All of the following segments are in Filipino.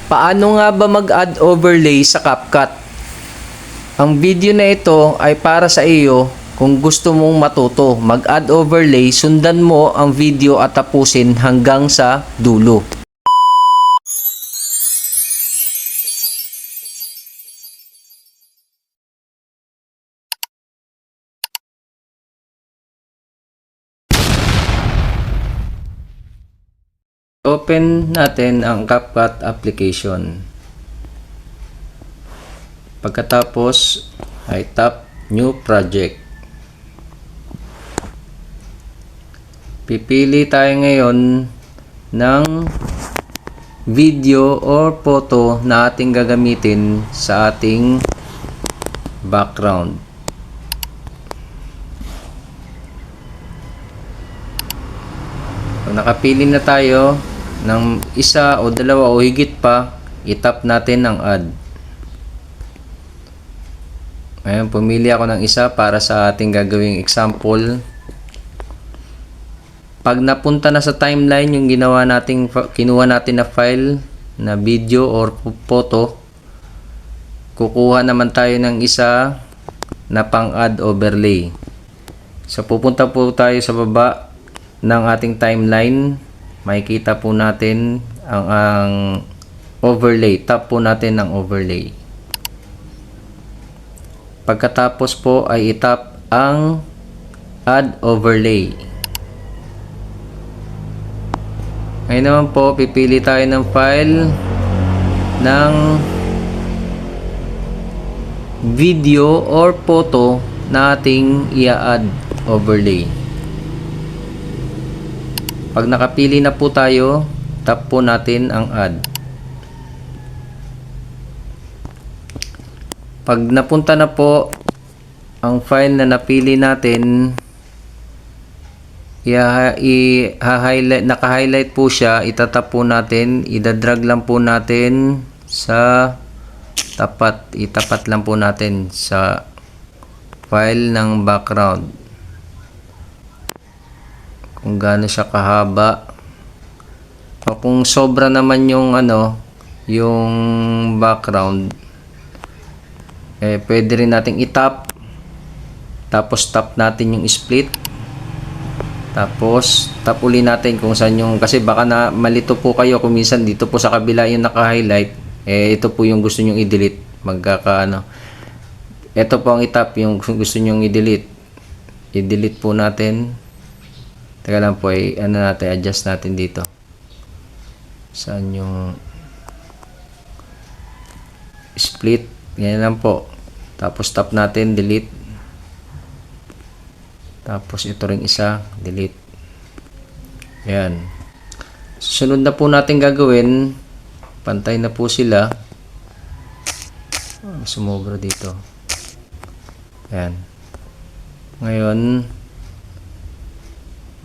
Paano nga ba mag-add overlay sa CapCut? Ang video na ito ay para sa iyo kung gusto mong matuto mag-add overlay. Sundan mo ang video at tapusin hanggang sa dulo. Open natin ang CapCut application. Pagkatapos ay tap New Project. Pipili tayo ngayon ng video or photo na ating gagamitin sa ating background. Pag nakapili na tayo ng isa o dalawa o higit pa, itap natin ang add. Ngayon, pumili ako ng isa para sa ating gagawing example. Pag napunta na sa timeline yung kinuha natin na file na video or photo, kukuha naman tayo ng isa na pang-add overlay. So, pupunta po tayo sa baba ng ating timeline. Makikita po natin ang overlay. Tap po natin ang overlay. Pagkatapos po ay itap ang add overlay. Ngayon naman po, pipili tayo ng file ng video or photo na ating i-add overlay. Pag nakapili na po tayo, tap po natin ang add. Pag napunta na po ang file na napili natin, naka-highlight po siya, itatap po natin, idadrag lang po natin sa tapat, itapat lang po natin sa file ng background. Kung gaano siya kahaba. O kung sobra naman yung yung background, pwede rin nating itap. Tapos tap natin yung split. Tapos tap uli natin kung saan yung, kasi baka na malito po kayo kung minsan dito po sa kabila yung naka-highlight, ito po yung gusto nyong i-delete. Ito po ang itap yung gusto nyong i-delete. I-delete po natin. Teka lang po, adjust natin dito. Saan yung split? Ganyan lang po. Tapos tap natin, delete. Tapos ito ring isa, delete. Ayan. Susunod na po natin gagawin. Pantay na po sila. Sumobra dito. Ayan. Ngayon,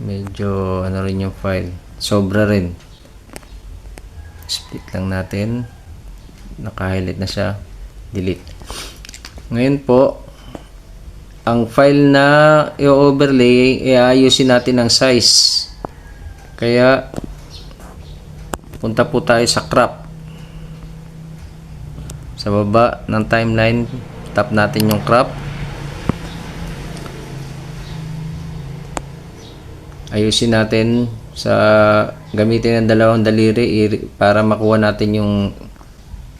medyo rin yung file, sobra rin, split lang natin, naka-highlight na siya, delete. Ngayon po, ang file na i-overlay, ayusin natin ang size, kaya punta po tayo sa crop. Sa baba ng timeline, tap natin yung crop. Ayusin natin gamitin ng dalawang daliri para makuha natin yung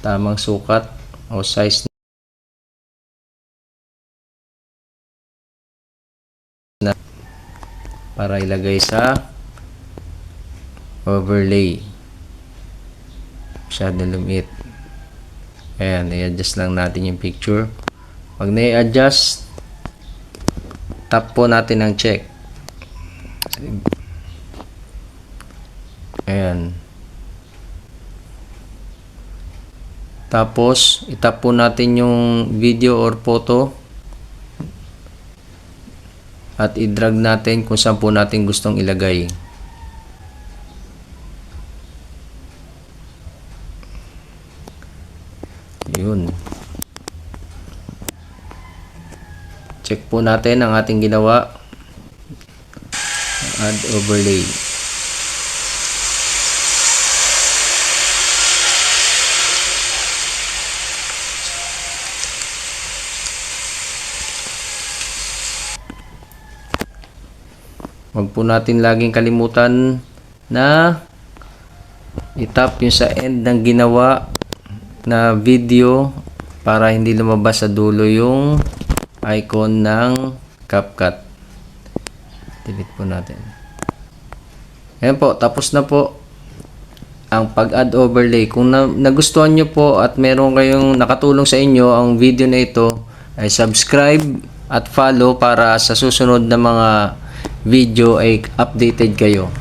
tamang sukat o size na para ilagay sa overlay. Masyado lumit. Ayan, i-adjust lang natin yung picture. Pag na-i-adjust, tap po natin ang check. Ayan. Tapos, itap po natin yung video or photo at i-drag natin kung saan po natin gustong ilagay. Yun. Check po natin ang ating ginawa. Add overlay. Huwag po natin laging kalimutan na i-tap yung sa end ng ginawa na video para hindi lumabas sa dulo yung icon ng CapCut. Delete po natin. Ayan po, tapos na po ang pag-add overlay. Kung nagustuhan nyo po at meron kayong nakatulong sa inyo ang video na ito, ay subscribe at follow para sa susunod na mga video ay updated kayo.